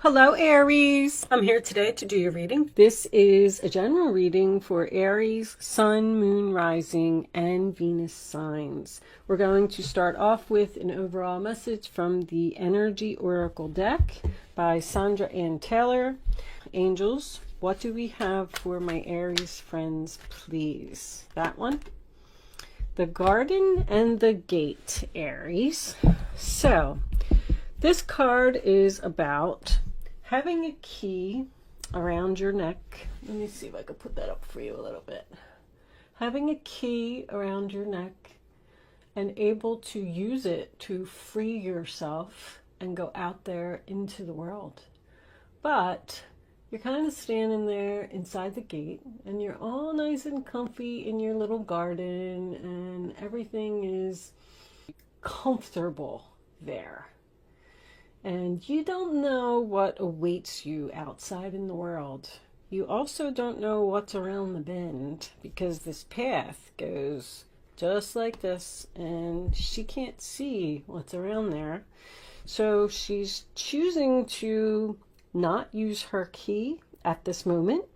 Hello Aries! I'm here today to do your reading. This is a general reading for Aries, Sun, Moon, Rising, and Venus signs. We're going to start off with an overall message from the Energy Oracle deck by Sandra Ann Taylor. Angels, what do we have for my Aries friends, please? That one. The Garden and the Gate, Aries. So, this card is about having a key around your neck. Let me see if I can put that up for you a little bit. Having a key around your neck and able to use it to free yourself and go out there into the world. But you're kind of standing there inside the gate and you're all nice and comfy in your little garden and everything is comfortable there. And you don't know what awaits you outside in the world. You also don't know what's around the bend because this path goes just like this and she can't see what's around there. So she's choosing to not use her key at this moment,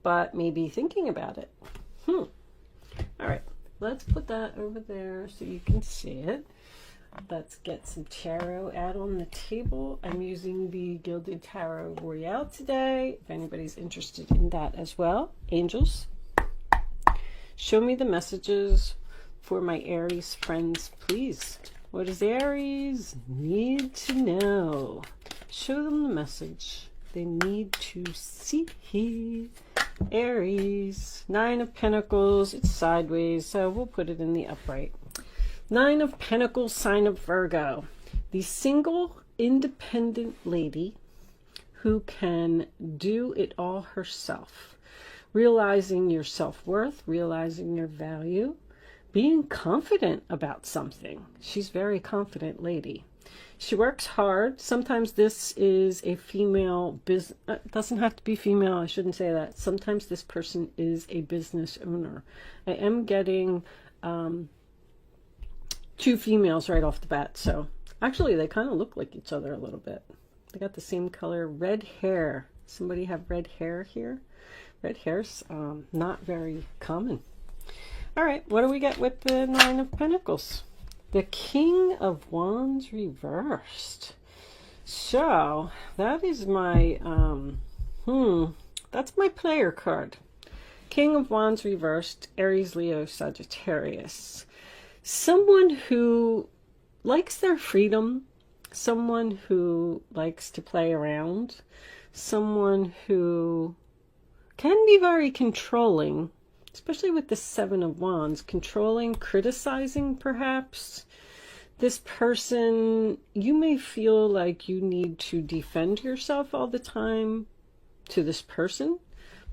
but maybe thinking about it. All right, let's put that over there so you can see it. Let's get some tarot out on the table. I'm using the Gilded Tarot Royale today, if anybody's interested in that as well. Angels, show me the messages for my Aries friends, please. What does Aries need to know? Show them the message they need to see. Aries, Nine of Pentacles, it's sideways, so we'll put it in the upright. Nine of Pentacles, sign of Virgo. The single, independent lady who can do it all herself. Realizing your self-worth, realizing your value, being confident about something. She's a very confident lady. She works hard. Sometimes this is a female business. Doesn't have to be female. I shouldn't say that. Sometimes this person is a business owner. I am getting two females right off the bat. So actually they kind of look like each other a little bit. They got the same color, red hair. Somebody have red hair here? Red hair's not very common. All right, what do we get with the Nine of Pentacles? The King of Wands reversed. So that is my, that's my player card. King of Wands reversed, Aries, Leo, Sagittarius. Someone who likes their freedom, someone who likes to play around, someone who can be very controlling, especially with the Seven of Wands, controlling, criticizing perhaps. This person, you may feel like you need to defend yourself all the time to this person,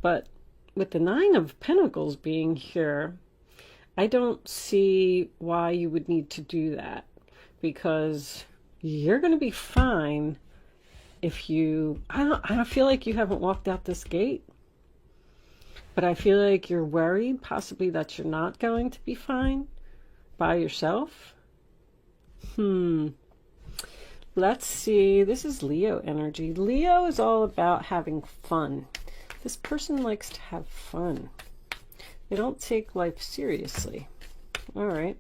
but with the Nine of Pentacles being here, I don't see why you would need to do that, because you're going to be fine if you, I don't feel like you haven't walked out this gate, but I feel like you're worried possibly that you're not going to be fine by yourself. Let's see. This is Leo energy. Leo is all about having fun. This person likes to have fun. They don't take life seriously. All right.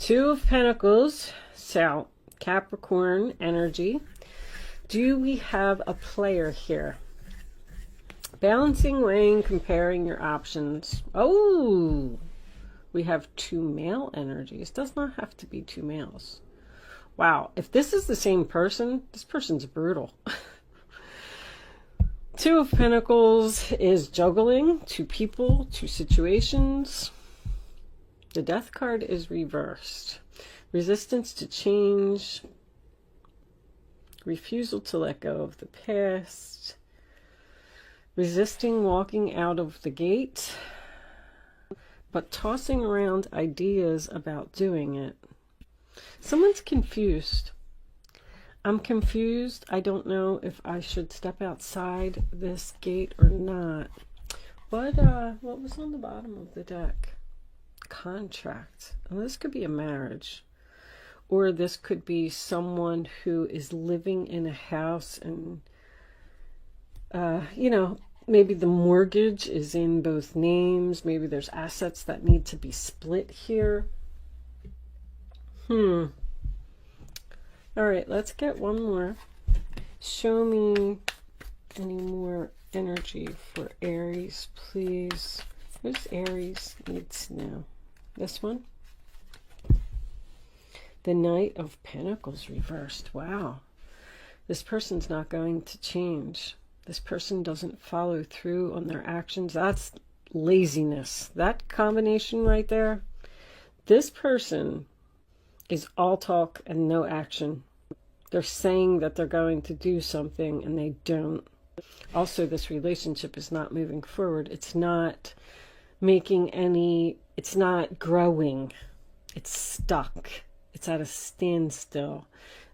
Two of Pentacles. So, Capricorn energy. Do we have a player here? Balancing, weighing, comparing your options. Oh, we have two male energies. Does not have to be two males. Wow. If this is the same person, this person's brutal. Two of Pentacles is juggling, two people, two situations. The Death card is reversed. Resistance to change. Refusal to let go of the past. Resisting walking out of the gate, but tossing around ideas about doing it. Someone's confused. I'm confused. I don't know if I should step outside this gate or not. What was on the bottom of the deck? Contract. And this could be a marriage. Or this could be someone who is living in a house and You know, maybe the mortgage is in both names. Maybe there's assets that need to be split here. All right, let's get one more. Show me any more energy for Aries, please. What does Aries need to know? This one? The Knight of Pentacles reversed. Wow. This person's not going to change. This person doesn't follow through on their actions. That's laziness. That combination right there. This person is all talk and no action. They're saying that they're going to do something and they don't. Also, this relationship is not moving forward. It's not making any, it's not growing. It's stuck. It's at a standstill.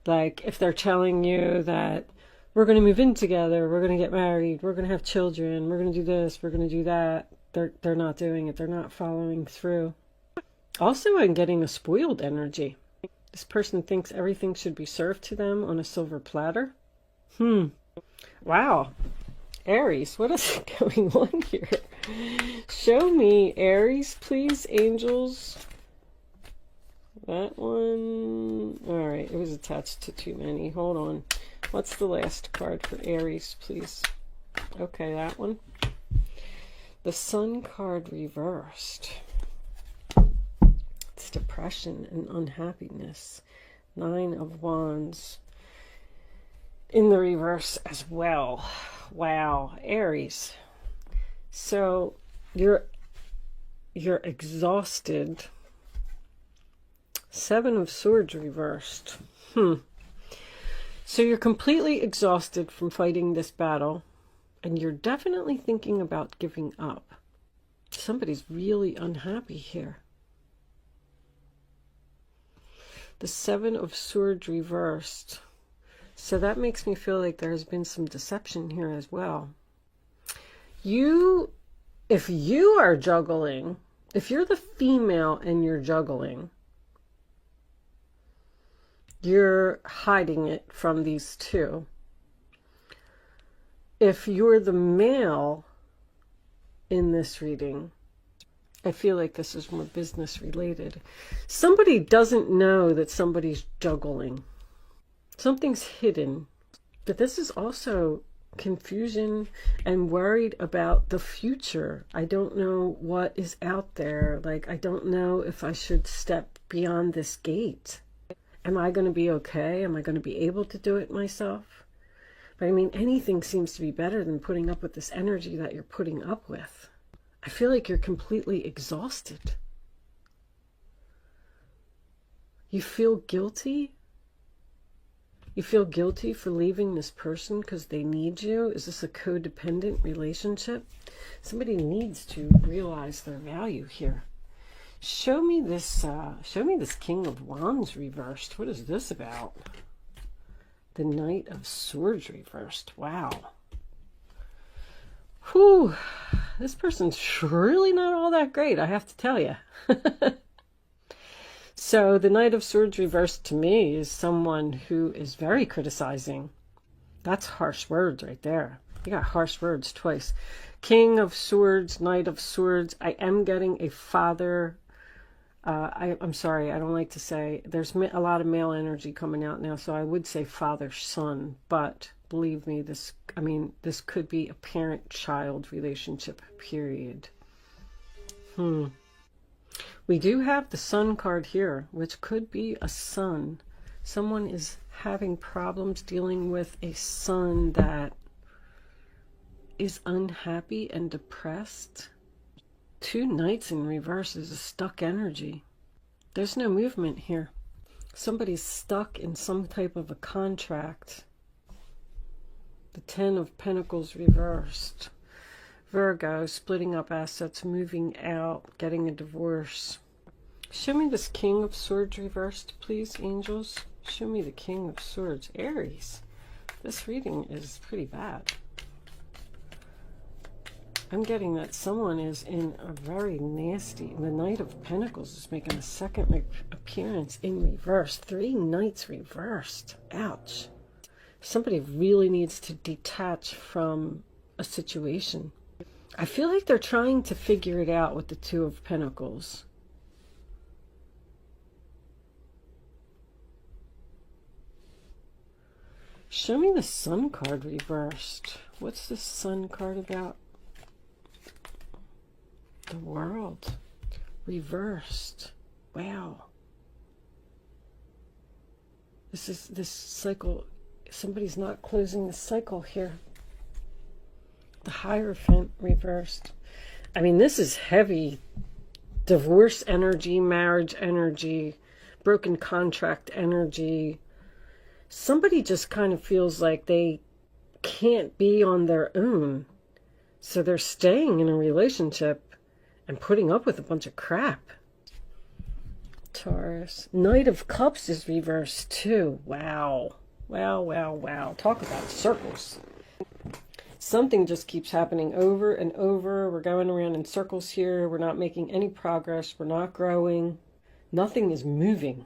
Like if they're telling you that we're going to move in together, we're going to get married, we're going to have children, we're going to do this, we're going to do that, they're not doing it. They're not following through. Also, I'm getting a spoiled energy. This person thinks everything should be served to them on a silver platter. Wow. Aries, what is going on here? Show me, Aries, please, angels. That one. All right, it was attached to too many. Hold on. What's the last card for Aries, please? Okay, that one. The Sun card reversed. It's depression and unhappiness. 9 of Wands in the reverse as well. Wow, Aries. So you're exhausted. 7 of Swords reversed. So you're completely exhausted from fighting this battle, and you're definitely thinking about giving up. Somebody's really unhappy here. The 7 of Swords reversed. So that makes me feel like there has been some deception here as well. If you are juggling, if you're the female and you're juggling, you're hiding it from these two. If you're the male in this reading, I feel like this is more business related. Somebody doesn't know that somebody's juggling. Something's hidden. But this is also confusion and worried about the future. I don't know what is out there. Like, I don't know if I should step beyond this gate. Am I going to be okay? Am I going to be able to do it myself? But I mean, anything seems to be better than putting up with this energy that you're putting up with. I feel like you're completely exhausted. You feel guilty? You feel guilty for leaving this person because they need you? Is this a codependent relationship? Somebody needs to realize their value here. Show me this King of Wands reversed. What is this about? The Knight of Swords reversed. Wow. Whew. This person's really not all that great, I have to tell you. So the Knight of Swords reversed to me is someone who is very criticizing. That's harsh words right there. You got harsh words twice. King of Swords, Knight of Swords. I am getting a father. I'm sorry, I don't like to say. There's a lot of male energy coming out now, so I would say father-son. But believe me, this could be a parent-child relationship, period. We do have the Sun card here, which could be a son. Someone is having problems dealing with a son that is unhappy and depressed. 2 Knights in reverse is a stuck energy. There's no movement here. Somebody's stuck in some type of a contract. The 10 of Pentacles reversed. Virgo, splitting up assets, moving out, getting a divorce. Show me this King of Swords reversed, please, angels. Show me the King of Swords. Aries, this reading is pretty bad. I'm getting that someone is in a very nasty... The Knight of Pentacles is making a second appearance in reverse. 3 Knights reversed. Ouch. Somebody really needs to detach from a situation. I feel like they're trying to figure it out with the Two of Pentacles. Show me the Sun card reversed. What's the Sun card about? The World reversed. Wow. This cycle. Somebody's not closing the cycle here. The Hierophant reversed. I mean, this is heavy. Divorce energy, marriage energy, broken contract energy. Somebody just kind of feels like they can't be on their own. So they're staying in a relationship and putting up with a bunch of crap. Taurus. Knight of Cups is reversed too. Wow. Wow, wow, wow. Talk about circles. Something just keeps happening over and over. We're going around in circles here. We're not making any progress. We're not growing. Nothing is moving.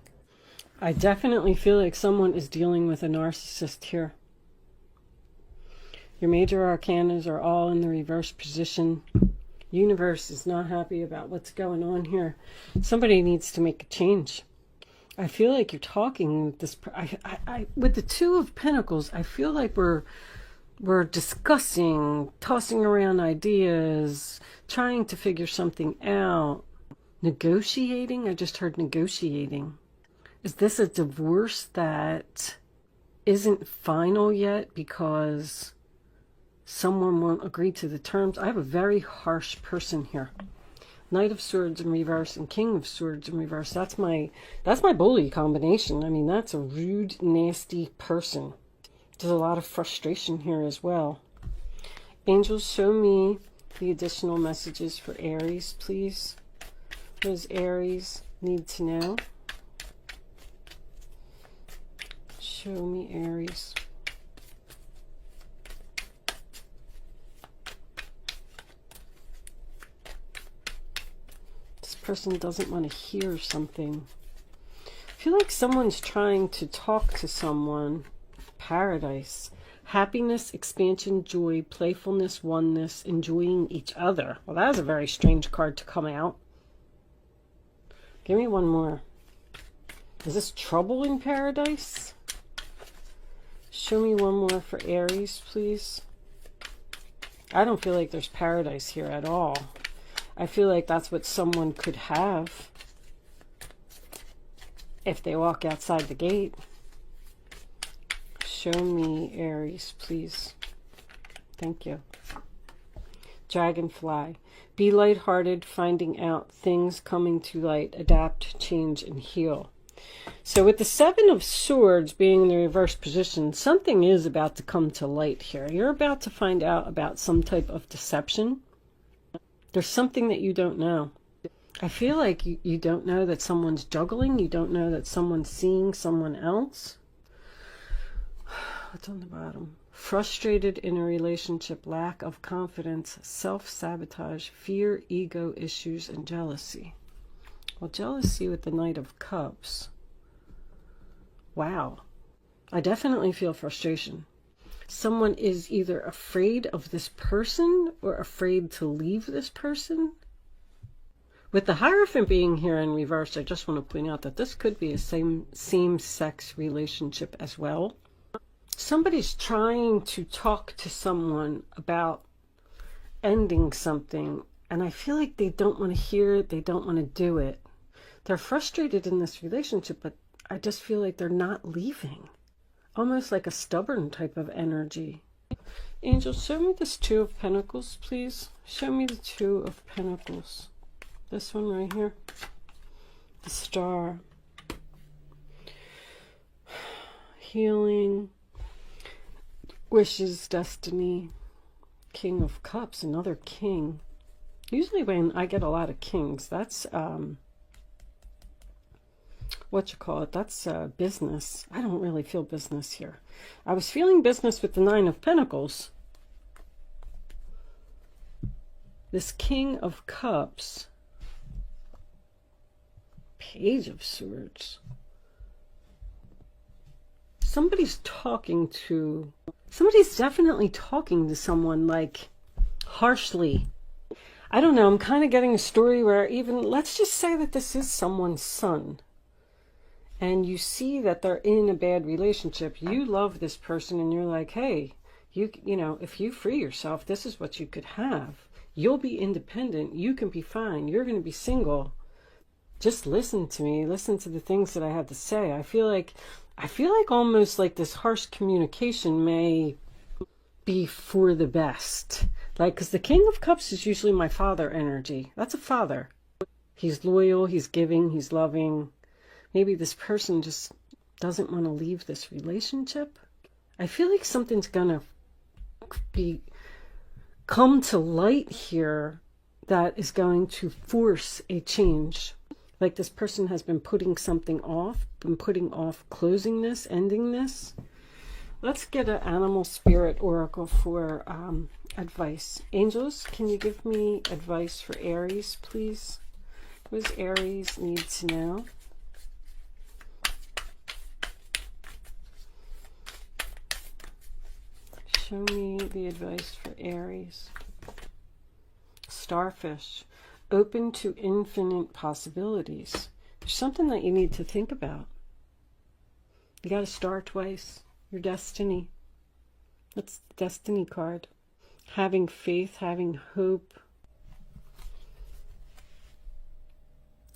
I definitely feel like someone is dealing with a narcissist here. Your major arcanas are all in the reverse position. Universe is not happy about what's going on here. Somebody needs to make a change. I feel like you're talking with this. With the Two of Pentacles, I feel like we're discussing, tossing around ideas, trying to figure something out. Negotiating? I just heard negotiating. Is this a divorce that isn't final yet because someone won't agree to the terms? I have a very harsh person here. Knight of Swords in reverse and King of Swords in reverse. That's my bully combination. I mean, that's a rude, nasty person. There's a lot of frustration here as well. Angels, show me the additional messages for Aries, please. What does Aries need to know? Show me Aries. This person doesn't want to hear something. I feel like someone's trying to talk to someone. Paradise. Happiness, expansion, joy, playfulness, oneness, enjoying each other. Well, that was a very strange card to come out. Give me one more. Is this trouble in paradise? Show me one more for Aries, please. I don't feel like there's paradise here at all. I feel like that's what someone could have if they walk outside the gate. Show me Aries, please. Thank you. Dragonfly. Be lighthearted, finding out things coming to light, adapt, change, and heal. So with the Seven of Swords being in the reverse position, something is about to come to light here. You're about to find out about some type of deception. There's something that you don't know. I feel like you don't know that someone's juggling. You don't know that someone's seeing someone else. What's on the bottom? Frustrated in a relationship, lack of confidence, self-sabotage, fear, ego issues, and jealousy. Well, jealousy with the Knight of Cups. Wow. I definitely feel frustration. Someone is either afraid of this person or afraid to leave this person. With the Hierophant being here in reverse, I just want to point out that this could be a same-sex relationship as well. Somebody's trying to talk to someone about ending something, and I feel like they don't want to hear it, they don't want to do it. They're frustrated in this relationship, but I just feel like they're not leaving. Almost like a stubborn type of energy. Angels, show me this Two of Pentacles, please. Show me the Two of Pentacles. This one right here. The Star. Healing. Wishes, destiny. King of Cups, another king. Usually when I get a lot of kings, that's that's business. I don't really feel business here. I was feeling business with the Nine of Pentacles. This King of Cups. Page of Swords. somebody's definitely talking to someone, like, harshly. I don't know, I'm kind of getting a story where even, let's just say that this is someone's son, and you see that they're in a bad relationship. You love this person, and you're like, hey, you know, if you free yourself, this is what you could have. You'll be independent. You can be fine. You're going to be single. Just listen to me. Listen to the things that I have to say. I feel like almost like this harsh communication may be for the best. Like, because the King of Cups is usually my father energy. That's a father. He's loyal. He's giving. He's loving. Maybe this person just doesn't want to leave this relationship. I feel like something's gonna come to light here that is going to force a change. Like this person has been putting something off, closing this, ending this. Let's get an animal spirit oracle for advice. Angels, can you give me advice for Aries, please? What does Aries need to know? Show me the advice for Aries. Starfish, open to infinite possibilities. There's something that you need to think about. You got to star twice. Your destiny. That's the destiny card. Having faith, having hope.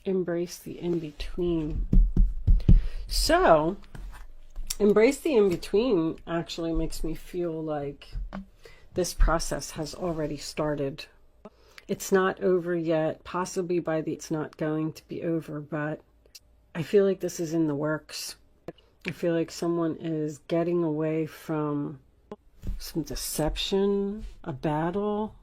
Embrace the in-between. So, embrace the in-between actually makes me feel like this process has already started. It's not over yet. Possibly it's not going to be over, but I feel like this is in the works. I feel like someone is getting away from some deception, a battle.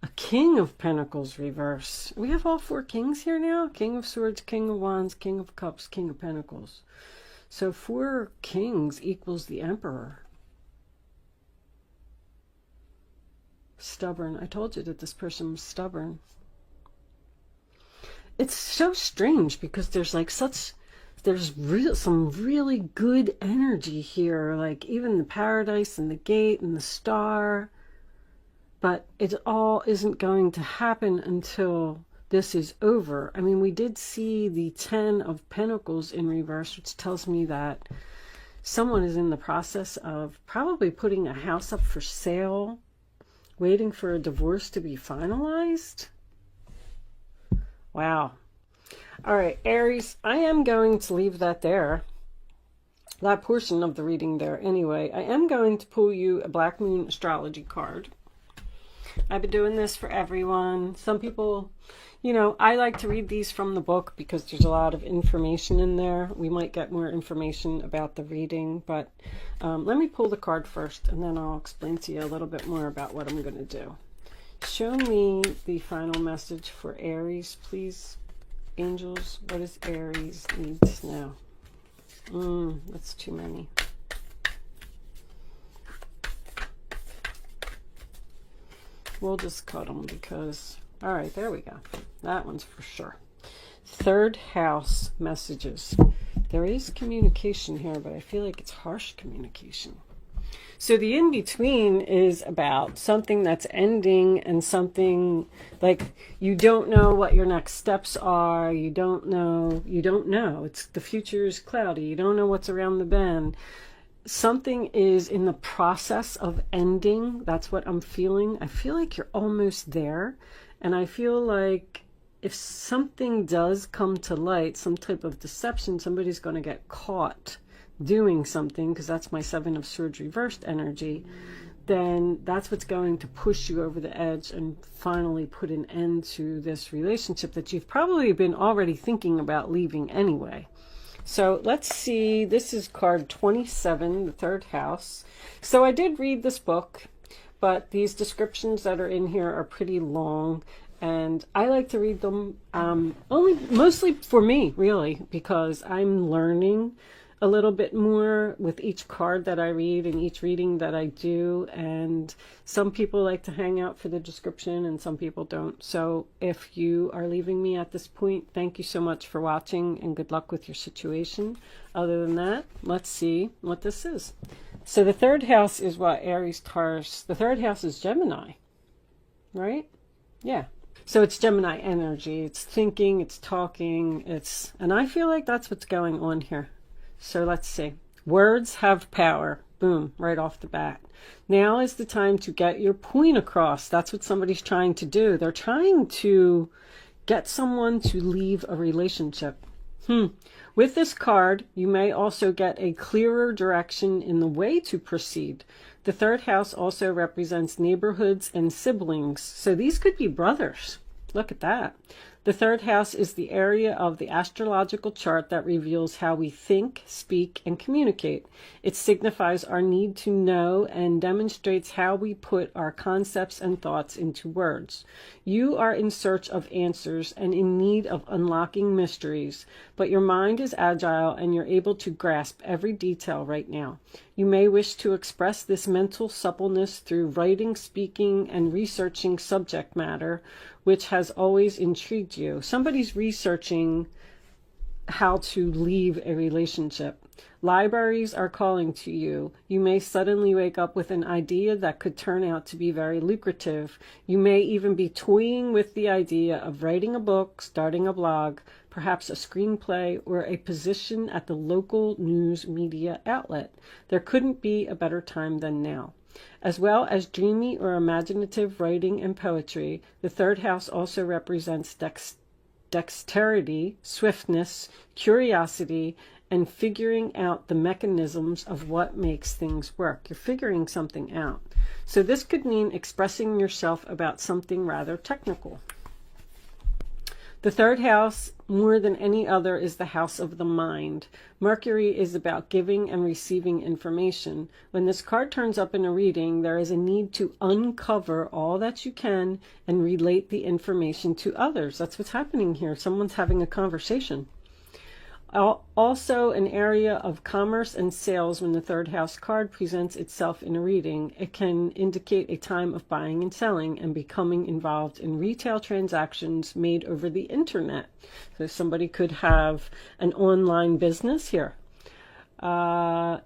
A King of Pentacles reverse. We have all four kings here now. King of Swords, King of Wands, King of Cups, King of Pentacles. So 4 kings equals the Emperor. Stubborn. I told you that this person was stubborn. It's so strange because there's like some really good energy here, like even the paradise and the gate and the star, but it all isn't going to happen until this is over. I mean, we did see the 10 of Pentacles in reverse, which tells me that someone is in the process of probably putting a house up for sale, waiting for a divorce to be finalized. Wow. All right, Aries, I am going to leave that there. That portion of the reading there. Anyway, I am going to pull you a Black Moon astrology card. I've been doing this for everyone. Some people, you know, I like to read these from the book because there's a lot of information in there. We might get more information about the reading, but let me pull the card first and then I'll explain to you a little bit more about what I'm going to do. Show me the final message for Aries, please. Angels, what does Aries need to know? That's too many. We'll just cut them because, all right, there we go. That one's for sure. 3rd house messages. There is communication here, but I feel like it's harsh communication. So the in-between is about something that's ending and something like you don't know what your next steps are. You don't know. It's the future is cloudy. You don't know what's around the bend. Something is in the process of ending. That's what I'm feeling. I feel like you're almost there. And I feel like if something does come to light, some type of deception, somebody's going to get caught doing something, because that's my 7 of Swords reversed energy, then that's what's going to push you over the edge and finally put an end to this relationship that you've probably been already thinking about leaving anyway. So let's see, this is card 27, the 3rd house. So I did read this book, but these descriptions that are in here are pretty long, and I like to read them mostly for me, really, because I'm learning. a little bit more with each card that I read and each reading that I do. And some people like to hang out for the description and some people don't. So if you are leaving me at this point, thank you so much for watching and good luck with your situation. Other than that, let's see what this is. So the third house is what, Aries, Taurus. The third house is Gemini, right? Yeah. So it's Gemini energy. It's thinking, it's talking, and I feel like that's what's going on here. So let's see. Words have power. Boom, right off the bat. Now is the time to get your point across. That's what somebody's trying to do. They're trying to get someone to leave a relationship. With this card, you may also get a clearer direction in the way to proceed. The third house also represents neighborhoods and siblings. So these could be brothers. Look at that. The third house is the area of the astrological chart that reveals how we think, speak, and communicate. It signifies our need to know and demonstrates how we put our concepts and thoughts into words. You are in search of answers and in need of unlocking mysteries, but your mind is agile and you're able to grasp every detail right now. You may wish to express this mental suppleness through writing, speaking, and researching subject matter, which has always intrigued you. Somebody's researching how to leave a relationship. Libraries are calling to you. You may suddenly wake up with an idea that could turn out to be very lucrative. You may even be toying with the idea of writing a book, starting a blog, perhaps a screenplay, or a position at the local news media outlet. There couldn't be a better time than now. As well as dreamy or imaginative writing and poetry, the third house also represents dexterity, swiftness, curiosity, and figuring out the mechanisms of what makes things work. You're figuring something out. So this could mean expressing yourself about something rather technical. The third house, more than any other, is the house of the mind. Mercury is about giving and receiving information. When this card turns up in a reading, there is a need to uncover all that you can and relate the information to others. That's what's happening here. Someone's having a conversation. Also an area of commerce and sales. When the third house card presents itself in a reading, it can indicate a time of buying and selling and becoming involved in retail transactions made over the internet. So somebody could have an online business here.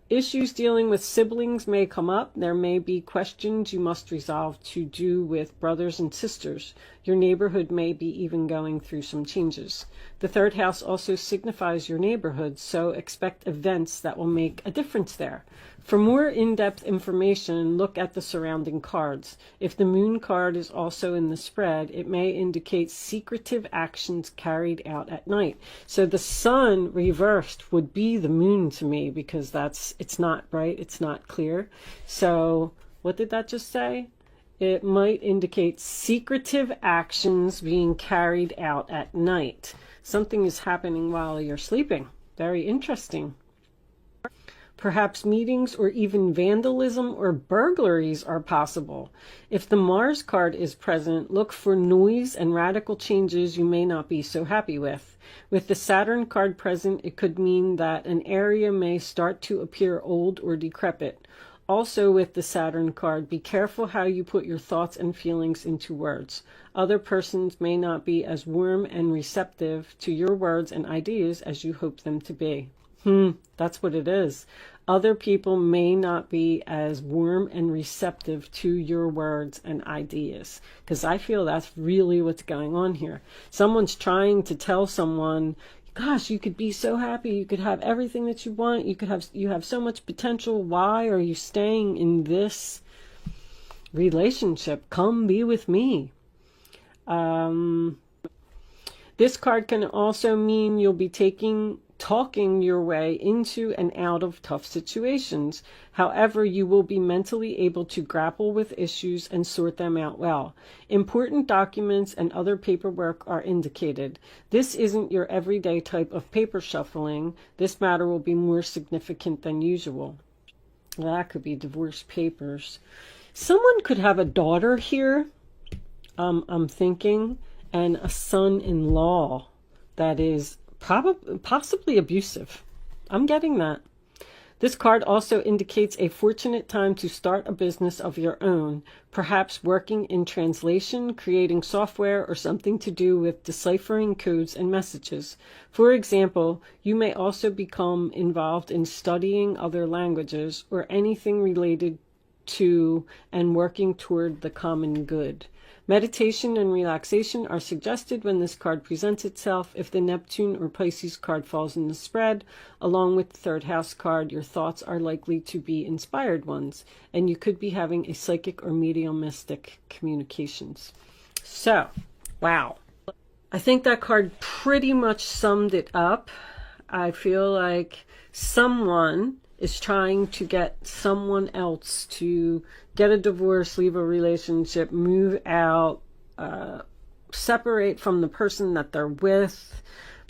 Issues dealing with siblings may come up. There may be questions you must resolve to do with brothers and sisters. Your neighborhood may be even going through some changes. The third house also signifies your neighborhood, so expect events that will make a difference there. For more in-depth information, look at the surrounding cards. If the moon card is also in the spread, it may indicate secretive actions carried out at night. So the sun reversed would be the moon to me, because it's not bright, it's not clear. So what did that just say? It might indicate secretive actions being carried out at night. Something is happening while you're sleeping. Very interesting. Perhaps meetings or even vandalism or burglaries are possible. If the Mars card is present, look for noise and radical changes you may not be so happy with. With the Saturn card present, it could mean that an area may start to appear old or decrepit. Also with the Saturn card, be careful how you put your thoughts and feelings into words. Other persons may not be as warm and receptive to your words and ideas as you hope them to be. That's what it is. Other people may not be as warm and receptive to your words and ideas, because I feel that's really what's going on here. Someone's trying to tell someone, gosh, you could be so happy, you could have everything that you want, you have so much potential. Why are you staying in this relationship? Come be with me. This card can also mean you'll be talking your way into and out of tough situations. However, you will be mentally able to grapple with issues and sort them out well. Important documents and other paperwork are indicated. This isn't your everyday type of paper shuffling. This matter will be more significant than usual. That could be divorce papers. Someone could have a daughter here, I'm thinking, and a son-in-law that is possibly abusive. I'm getting that. This card also indicates a fortunate time to start a business of your own, perhaps working in translation, creating software, or something to do with deciphering codes and messages. For example, you may also become involved in studying other languages or anything related to and working toward the common good. Meditation and relaxation are suggested when this card presents itself. If the Neptune or Pisces card falls in the spread, along with the third house card, your thoughts are likely to be inspired ones, and you could be having a psychic or mediumistic communications. So, wow. I think that card pretty much summed it up. I feel like someone is trying to get someone else to get a divorce, leave a relationship, move out, separate from the person that they're with.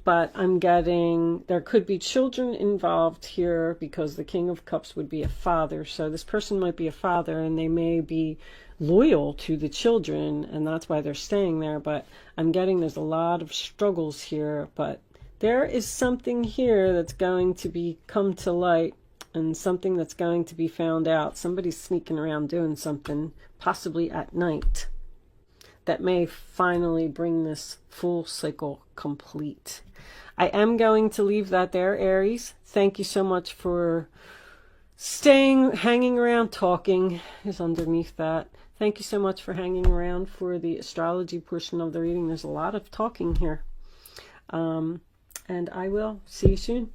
But I'm getting there could be children involved here, because the King of Cups would be a father. So this person might be a father, and they may be loyal to the children, and that's why they're staying there. But I'm getting there's a lot of struggles here, but there is something here that's going to come to light, and something that's going to be found out. Somebody's sneaking around doing something, possibly at night, that may finally bring this full cycle complete. I am going to leave that there, Aries. Thank you so much for hanging around. Talking is underneath that. Thank you so much for hanging around for the astrology portion of the reading. There's a lot of talking here. And I will see you soon.